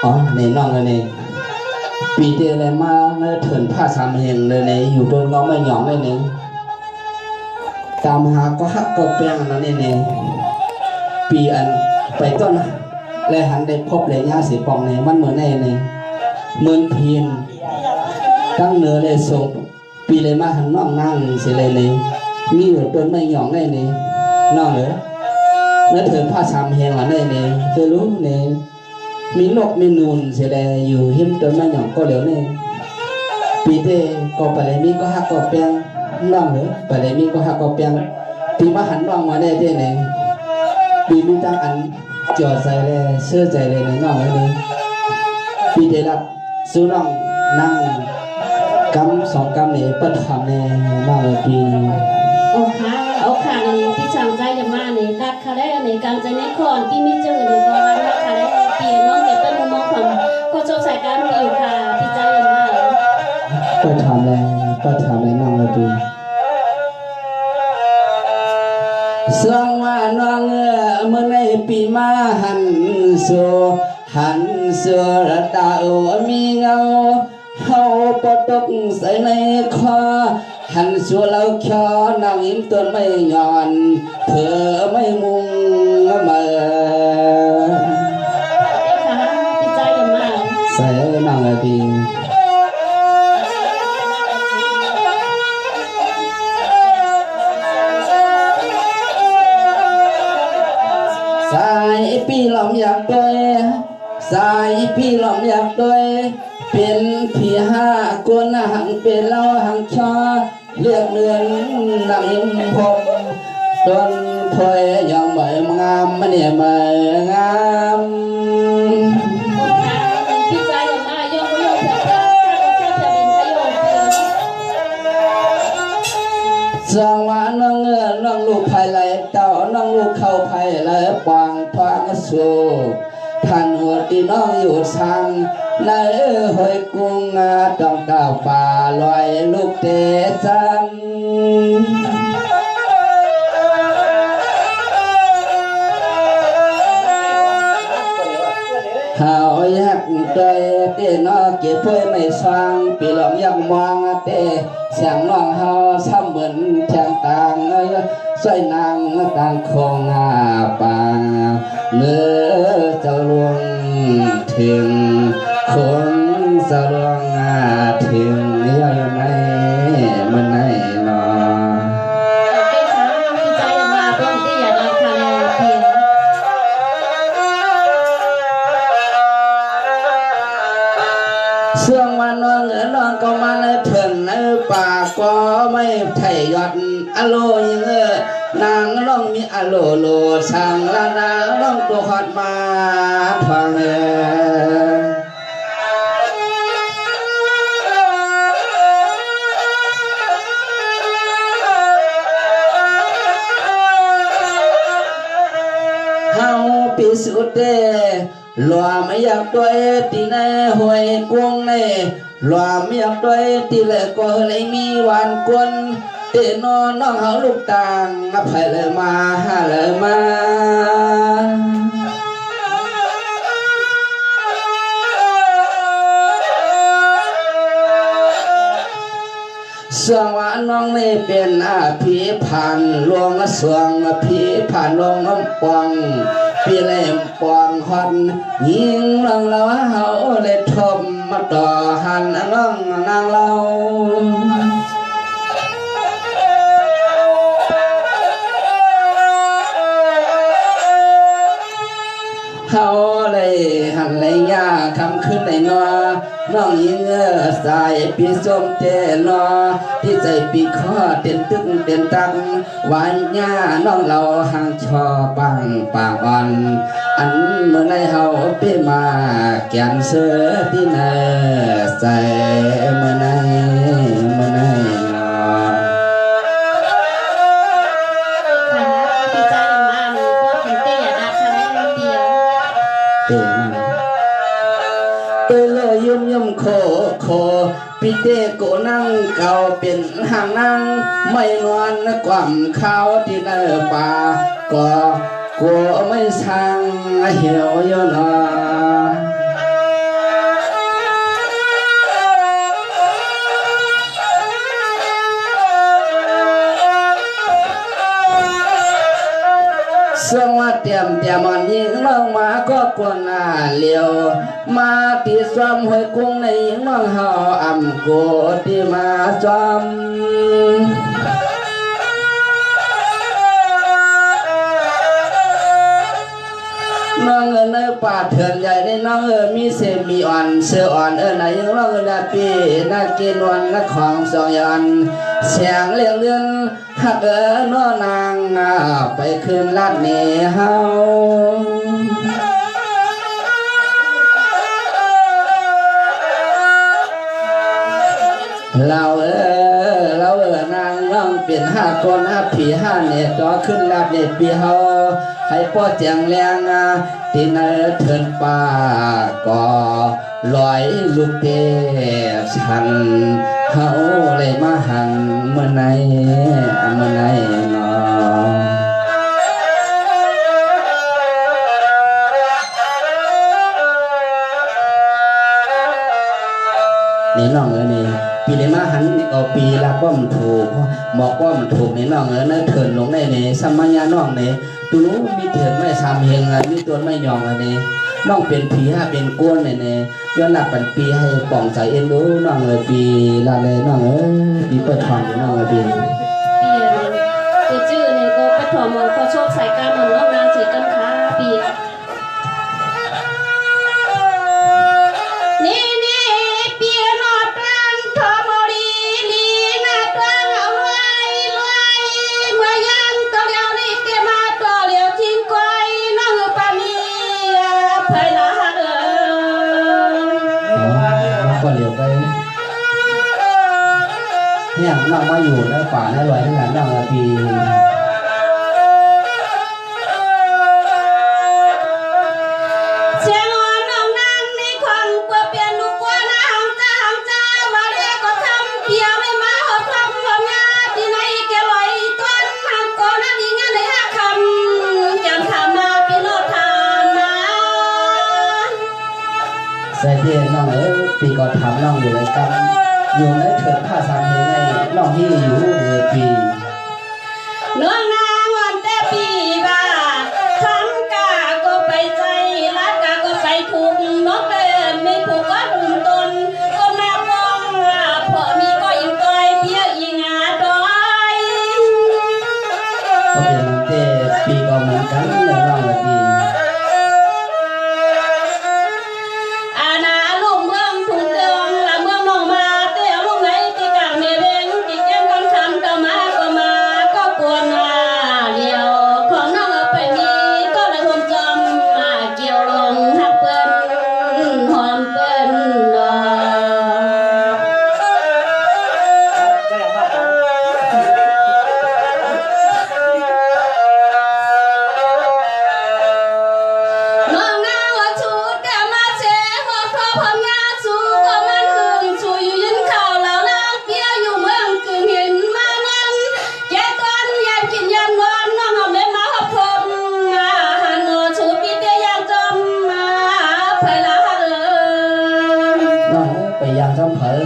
อ๋อในน้องเลยในปีเดียวเลยมาเนื้อเถินผ้าสามเฮงเลยในอยู่บนเงาไม่หยองเลยในตามหาก็ฮักก็เปียงนั่นเองปีอันไปต้นเลยหันได้พบเลยย่าสีปองในมันเหมือนในเหมือนเพียนตั้งเนื้อเลยส่งปีเลยมาหันน้องนั่งเสียเลยในมีอยู่ต้นไม่หยองได้ในน้องเหรอเนื้อเถินผ้าสามเฮงอันในจะรู้ในมีนกมีนูนเสียเลยอยู่หิมต้นไม้หยองก็เหลียวเนี่ยปีเตก็ไปเลยมีก็ฮักก็เปียงน้องเหรอไปเลยมีก็ฮักก็เปียงปีมาหันน้องมาได้เนี่ยปีมีตั้งอันจ่อใจเลยเชื่อใจเลยในน้องเลยปีเตรับสู้น้องนั่งกำสองกำเนี่ยเปิดทำเนี่ยน้องเลยปีโอค่ะในพี่ช่างใจจะมาในดัดคาแรในการใจในคอนพี่มิเจอในกองรักคาแรเปลี่ยนน้องเด็กเป็นมุมมองของก็จบสายการมีอยู่ค่ะพี่ใจจะมาเปิดทำเลยน้องเลยปีสวงว่าน้องเมื่อในปีมาหันสัวระดามีเงาเฮาปตกใส่ในคอหันสัวเราเขียวนางยิ้มต้นไม่หย่อนเผื่อไม่มุงมาพี่ใจจะมาใส่นางดีสายพี่หลอมอยากด้วยสายพี่หลอมอยากด้วยเป็นพี่ห้ากวนหังเป็นเล่าหังชอเรียกเรือนนางยิ้มพบต้นถอยยังเหมยงามมันเนี่ยเหมยงามพี่ใจจะมาโยกเถอะค่ะเจ้าจะเป็นขยงสองว่าน้องลูกไผ่ไหลเต่าน้องลูกเข้าไผ่ไหลปางทางสู่ท่านหัวที่น้องอยู่ทางในหอยกุ้งต้องก้าวป่าลอยลูกเตะจันหาวยักเตยเตนอเก็บเพื่อไม่สร้างปีหลงยังมองเตเสียงน้องเฮาซ้ำเหมือนแทงต่างสวยนางต่างคงปางเมื่อเจ้าลวงถึงคงเจ้าลวงถึงยังไม่มันไหนหรอพี่ใจจะมาเพิ่มที่อย่าดัดคาแรเพียงเสื่องมาน้องก็มาในเถินในป่าก็ไม่ไทยยอดอโลยังนางร้องมีอโลโลสังลานาร้องตัวขอดมาฟังเฮาปีสุดเดหลวมอยากด้วยตีในหวยกวงในหลวมอยากด้วยตีเลยก็เลยมีวันกวนเตนน้องเฮาลูกต่างนับไผ่เลยมาหาเลยมาสวงว่าน้องนี่เป็นผีผ่านลวงสวงผีผ่านลวงน้ำปองปีเล่มปองฮอนยิงลังเราเฮาเลยทมมาต่อหันน้องนางเราเฮาเลยหันเลยยาคำขึ้นในนอน้องยิงสายปีส้มเตนอที่ใจปีข้อเต็นตึกเต็นตังวันยาน้องเราห่างชอปังปางอ่อนอันเมื่อในเฮาไปมาแก่นเสือที่เนใส่เมื่อในพี่ใจจะมาในพวกเตี้ยดัดคาแรเพียงเตเลยยุ่มโคปีเตโกนั่งเก่าเป็นหางนั่งไม่นอนกว่ำข้าวที่ในป่าก็กลัวไม่ช่างเหี่ยวโยน เตรียมมันยิงน้องมาก็กวนหน้าเลี้ยวมาตีซ้อมหอยกุ้งในยิงน้องเฮาอ่ำโกที่มาซ้อมน้องในป่าเถื่อนใหญ่ในน้องมีเสมีอ่อนเสืออ่อนไหนยังน้องนาปีนาเกนวันนักของสองยันเสียงเลี้ยงเลื่อนหักน้อนางไปคืนลาดเนเฮาเรานางน้องเปลี่ยน5 คนผี5เนี่ยต่อขึ้นลาดเนปีเฮาให้พ่อเจียงแรงที่นเถินป่าก็ลอยลูกเตชันเฮาเลยมาหันเมื่อไหนเนาะนี่น้องนี่ปีเลยมาหันก็ปีละป้อมถูกหมอกป้อมถูกนี่น้องนั่นเถินลงได้นี่สัมมัญญาน้องนี่ตูรู้มีเถินไม่ซ้ำเฮงมีตัวไม่ยองนี่น้องเป็นผีเป็นก้นนี่ย้อนหลักเป็นปีให้ป่องใจเอ็นรู้น้องปีละเลยน้องปีเปิดทองน้องปี ปีจื้อนี่ก็ปฐมก็ชอบใส่การมันน้องนางเฉยกันค่ะปีนี่เปียนอดรันทอมรีลีนาตังเอาไว้ลอยเมื่อยังตัวเดียวนี่เตมาตัวเดียวทิ้งก้อยน้องปานีไพลาก็เหลียวไปเนี่ยน้องมาอยู่ในป่าในลอยทั้งนั้นน้องปีใส่เทียนน้องปีก็ทำน้องอยู่ในกำอยู่ในเถิดผ้าสามเฮงในน้องที่อยู่ปีน้องนางวันแต่ปีบ้าทำกาก็ไปใจรักกาก็ไปถูกนกไม่ผูกก็ดุมตนก็มาปองพอมีก็ยิงต้อยเพี้ยยิงต้อยก็เป็นเตปีก็เหมือนกันเลยน้องปี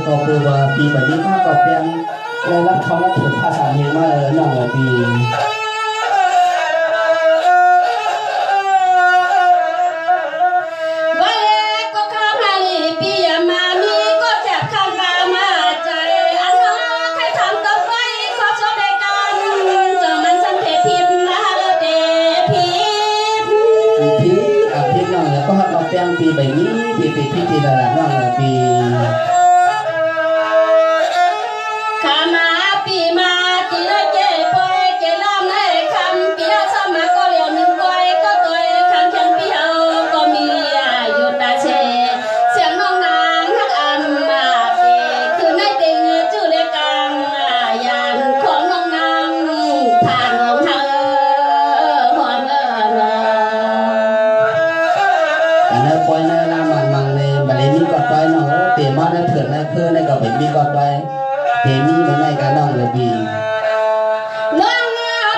ก็คือว่าปีแบบนี้มาก็เพียงได้รับคำนับถือภาษาเมียนมาน้องปีวันเล็กก็ข้ามให้ปีมามีก็แจกข้างตามาใจอันน้อใครทำต่อไปขอชอบได้กันจะมันสันเพพิมนะเดพิมน้องก็หักมาเพียงปีแบบนี้ปีละน้องปีมาในเถิดในเพื่อในกับเป็นมีกอดไว้เทมีมาในการน้องเลยบีน้อง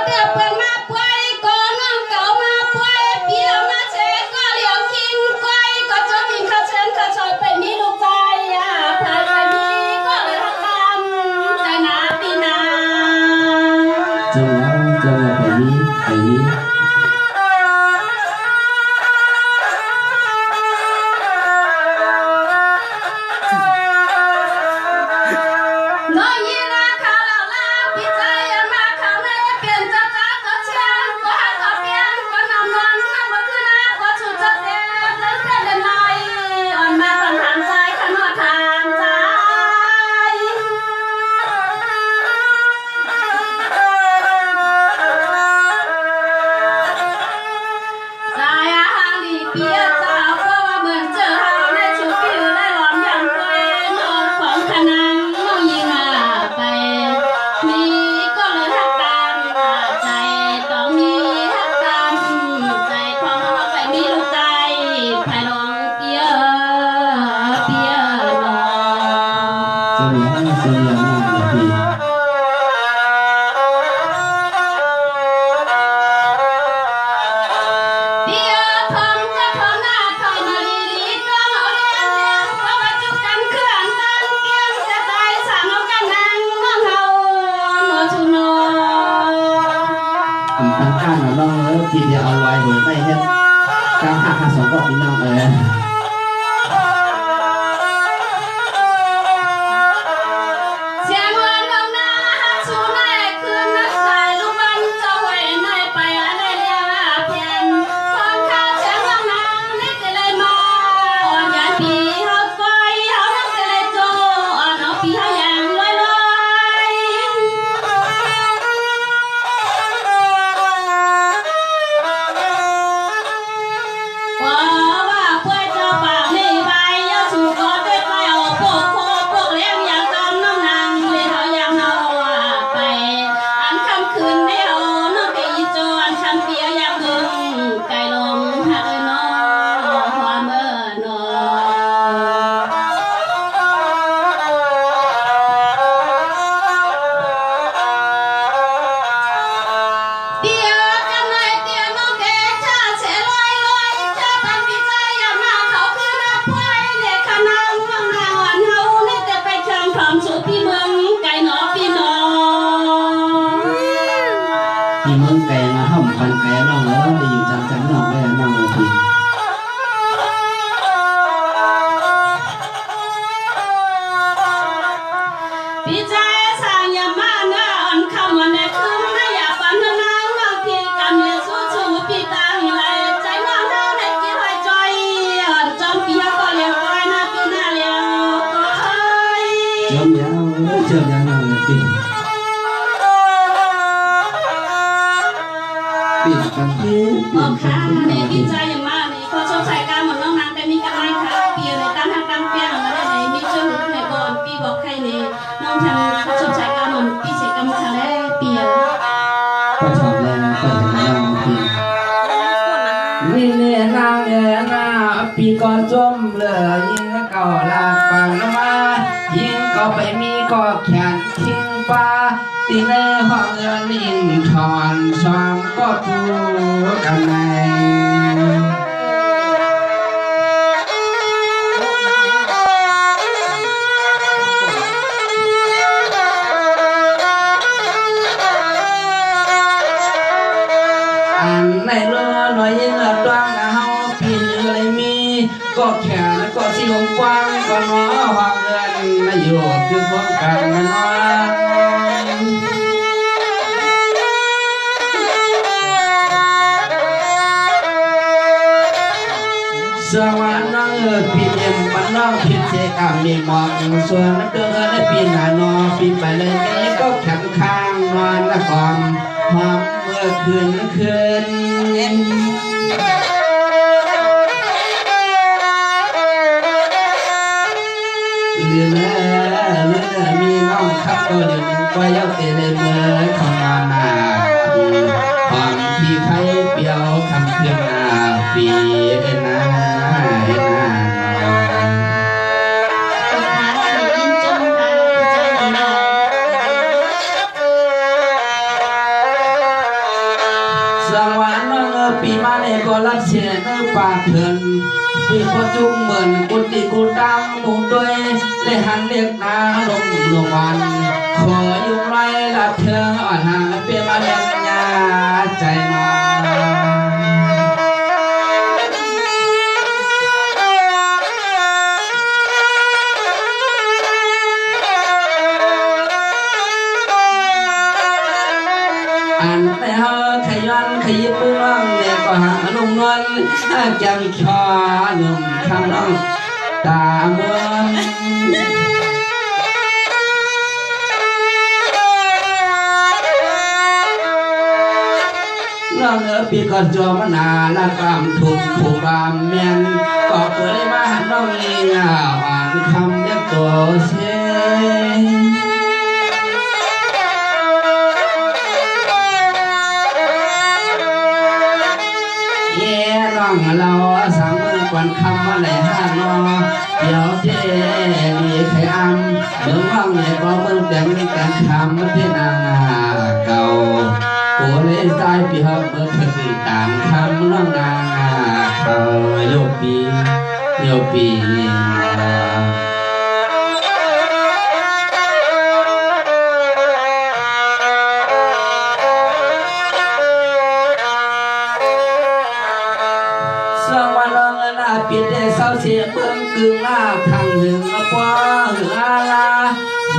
เตียเป็นมาป่วยก็น้องเก่ามาป่วยเปียมาเชก็เหลียวคิงก้อยก็จดทิ้งข้าเชิญข้าชอยเป็นมีลูกใจพายไปมีก็เลยทำใจนาปีนาจงไปมี ชื่อยังนั่งปีกันปี ออกค่ะในดีใจอย่างมากเลยขอชมสายการเหมือนน้องนางแต่มีกำลังค่ะเปียในตั้งทางตั้งเปียมาได้ในมีเจ้าหูในก่อนปีบอกใครในน้องทำขอชมสายการเหมือนปีเสกรรมค่ะและเปีย ก็ชอบแรงก็จะนั่งปีนี่เนี่ยนางเอ๋นาปีก่อนจมเหลือยิงเก่าลาดปังมายิงก็ไปมีก็แขนทิ้งปลาตีในห้องเงินอินทอนสองก็พูดกันในในเรือหน่อยยิงตัวนะเฮาปีนเลยมีก็แขนก็สีหงกว้างก็น้อห้องเงินไม่อยู่คือพวกกันน้อสวัสดีพี่เอ็มบ้านนอกพิเศษกามีหมอกส่วนนักเดินได้ปีหน้านอปีไปเลยนี้ก็แข็งข้างนอนละก่อนหอมเมื่อคืนเรือแม่เรือมีน้องขับก็เดี๋ยวนึงก็ยาวเตะเลยเมื่อเขานอนหน้าหอมที่ไข่เปียวคำเพื่อนหน้าปีเอ็นนาเอ็นนาปีมาในก็รักเสียเนื้อปากเถินปีพอจุ่มเหมือนกุฏิกุตังมุงด้วยเลยหันเรียกนาลงหลวงวันขออยู่ไรละเธออ่อนห่างเปียมาเล่นยาใจนอนแต่เฮาขยันขยิบมือน้องเนี่ยก็หานุ่มนวลแก้มคอหนุ่มคำน้องตาเมืองน้องปีก่อนจอมนาละกำถูกผูกบามเมียนก็เกิดมาหันน้องลีอ่านคำเรียกตัวเสียเราสั่งมือก่อนคำว่าไหนห้านอเดี๋ยวเจดีใครอ้ำเมืองว่างเนี่ยก็เมืองแต่งแต่คำมันเป็นนางเก่าโกเลยตายปีหับเมื่อถึงตามคำน้องนางเขาโยปีปีเดเศร้าเสียเมืองกึ่งหน้าทางหนึ่งกว่าหรือลา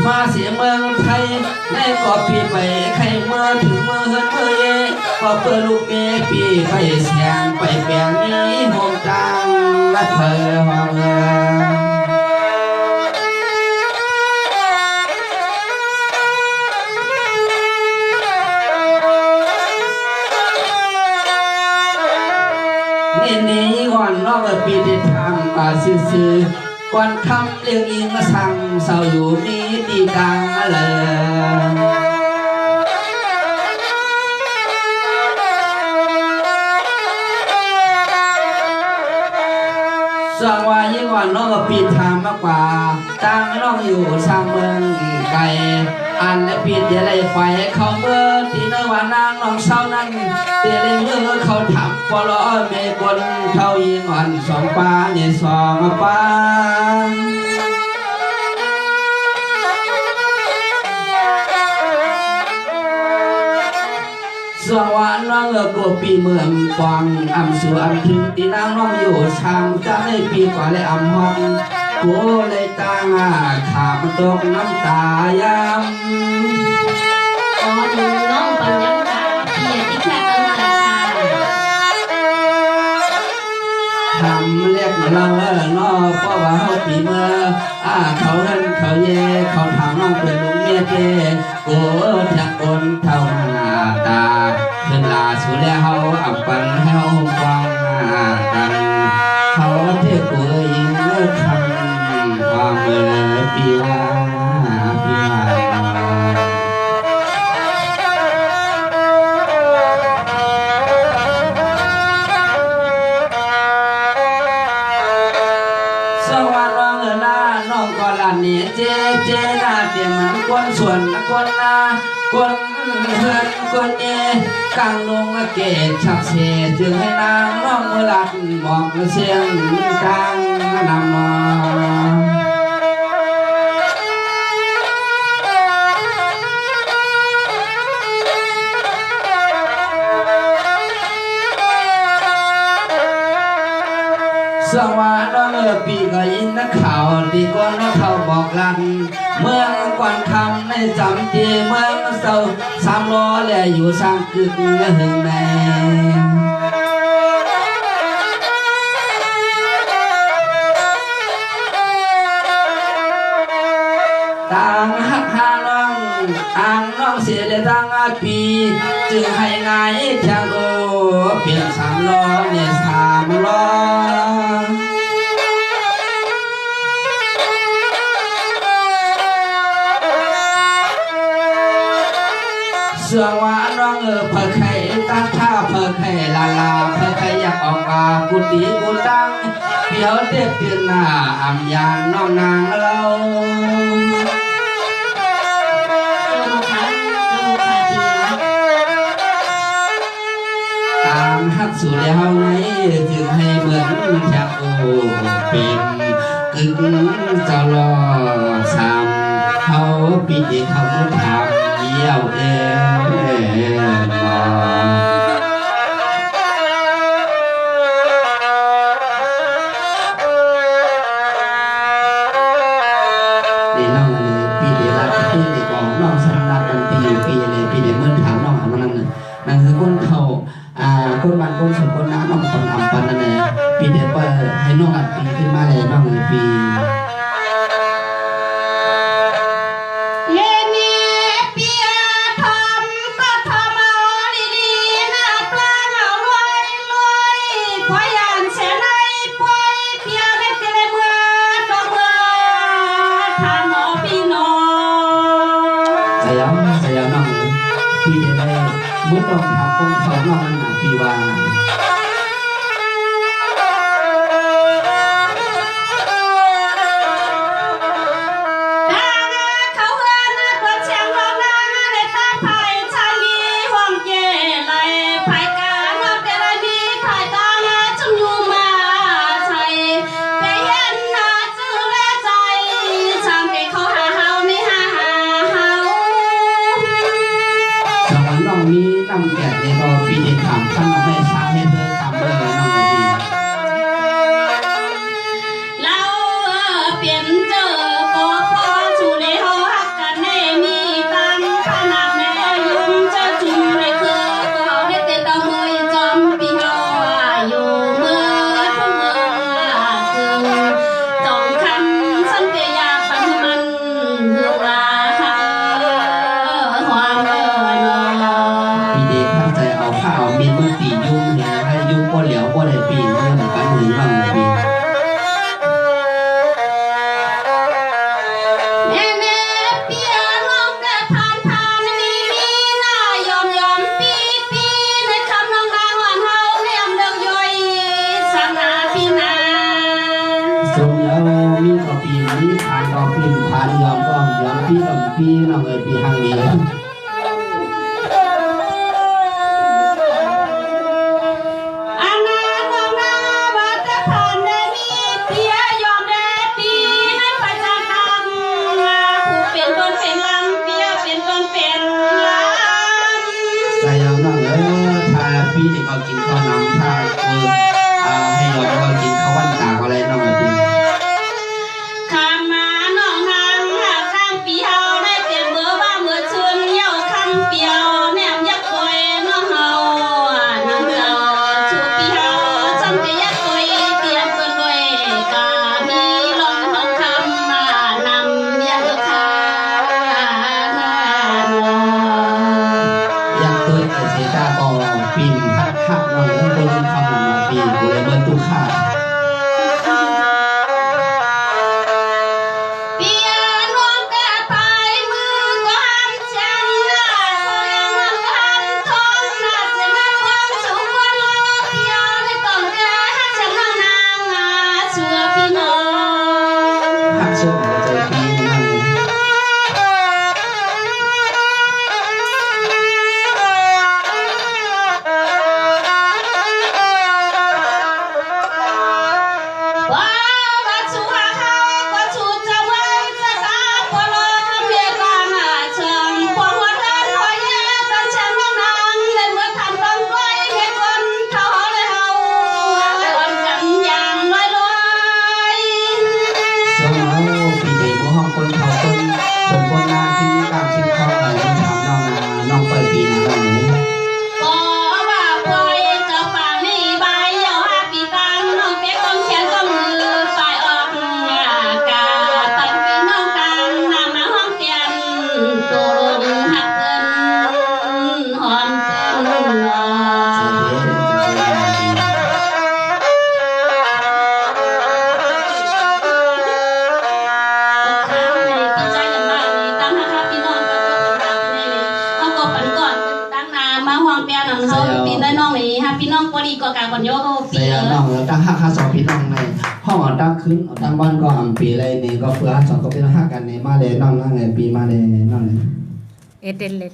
มาเสียเมืองไทยในก็ปีไปใครเมื่อถึงเมื่อเฮินเมื่อเย่ก็เปิดลูกเมียปีไปเสียงไปแปลงนี้หงจางและเธอห้องนี่ก่อนนอกปีที่ทำมาซื้อก่อนคำเรียกอิงมาสั่งเศร้าอยู่มีตีกลางอะไรสังวายิ่งก่อนนอกปีทำมากกว่าตั้งน้องอยู่สร้างเมืองไกลอันและปีเดี๋ยวไรไฟเขาเมื่อที่ในวันนางน้องเศร้านั้นเดี๋ยวไรเมื่อเขาทำพอล้อเมกลเขายิงอ่อนสองปาเนี่ยสองปาสวรรค์น้องกลัวปีเมืองฟองอำสู่อำถึงตีนางน้องอยู่ช่างจะได้ปีกว่าเลยอำห้องกูเลยตั้งขาบตกน้ำตายำอ๋อดูน้องปัญญาค่ะเพียที่แค่ตั้งใจค่ะ ทำเรียกเราเนาะเพราะว่า เขาปีเมื่อเขาเล่นเขาเย่เขาทางน้องเป็นลุงเมียเจ้โอ้ทักคนเท่าหน้าตาเพิ่นลาสุแลเฮาอับปันเฮาฟังกันเขาเทกุยเมื่อคำความเมื่อปีว่าปีว่าสวัสดีน้องก็ละเนี่ยเจน่าเตียมันคนส่วนคนนาคนเฮือนคนเอกลางลงเกศฉับเสจึงให้นางน้องมือหลักบอกเสียงกลางนำมาสวัสดีปีก็ยินนักข่าวดีกว่านักข่าวบอกลันเมืองกวนคำในจำจีเมืองเศร้าสามล้อแลอยู่สร้างกึกหึงในต่างหักหาน้องอ่างน้องเสียเลยตั้งปีจึงให้ไงเพียงโอเปลี่ยนสามล้อเนี่ยสามล้อเสื่อว่าน้องเผยไข่ตั้งท่าเผยไข่ลาเผยไข่อยากออกมากุฏิกุตังเปียวเด็กตื่นหน้าอ่ำยานน้องนางเราตามฮักสู่แล้วไงจึงให้เหมือนจะโอเป็นกึ่งเจ้าล้อสามเขาปีเด็กเขาถามเยี่ยวเอ็มานี่น้องอันนี้ปีเด็กรักปีเด็กบอกน้องสำนักกันปีเลยปีเด็กเมื่อถามน้องหันมานั่นคือคนเขาคนบ้านคนสมคนน้าน้องคนทำปันนั่นเองปีเด็กเปิดให้น้องอัดปีขึ้นมาเลยน้องปีปีเดียวได้มุดลงทับคนเขานอกมันหนาปีวามีน้ำแกะในบ่อปีเด็กถามท่านไม่ช้าให้เธอทำเลยน้องปีเราเปลี่ยนเจอปอพอชูในห้องหักกันแน่มีตังขนาดแน่ยุ่งเจอจุ่มในคือก็ได้เตะตะมวยจอมปีเฮาอยู่เมื่อทุ่งเมื่อคืนจองคำสันเตียปันมันดูลาความเมื่อนอปีเด็กตั้งใจเอาผ้าเอามีดมาตียุ่งเนี่ยให้ยุ่งก็เหลียวก็ได้ปีเมื่อเหมือนกันถึงบ้างปีมีต่อปีนี้ผ่านต่อปีผ่านยอมก็ยอมพี่ต่อปีน้องปีห่างนี้ใจเราน้องถ้าปีที่เขากินข้าวนำถ้าให้ยอมเขากินข้าววันตากอะไรน้องปีข้ามมาน้องนางข้ามปีเฮาได้เปลี่ยนเมื่อว่าเมื่อชวนย งเฮาปีน้องนี่ฮะพี่น้องบ่ดีก็การก่อนโยปี Saya nong tang hak ha so pi nong nei. Hong ở tang khun ở tang ban ko am pi lai nei ko phua so ko pi ha kan nei ma le nong nang nei pi ma le nong nei. Etele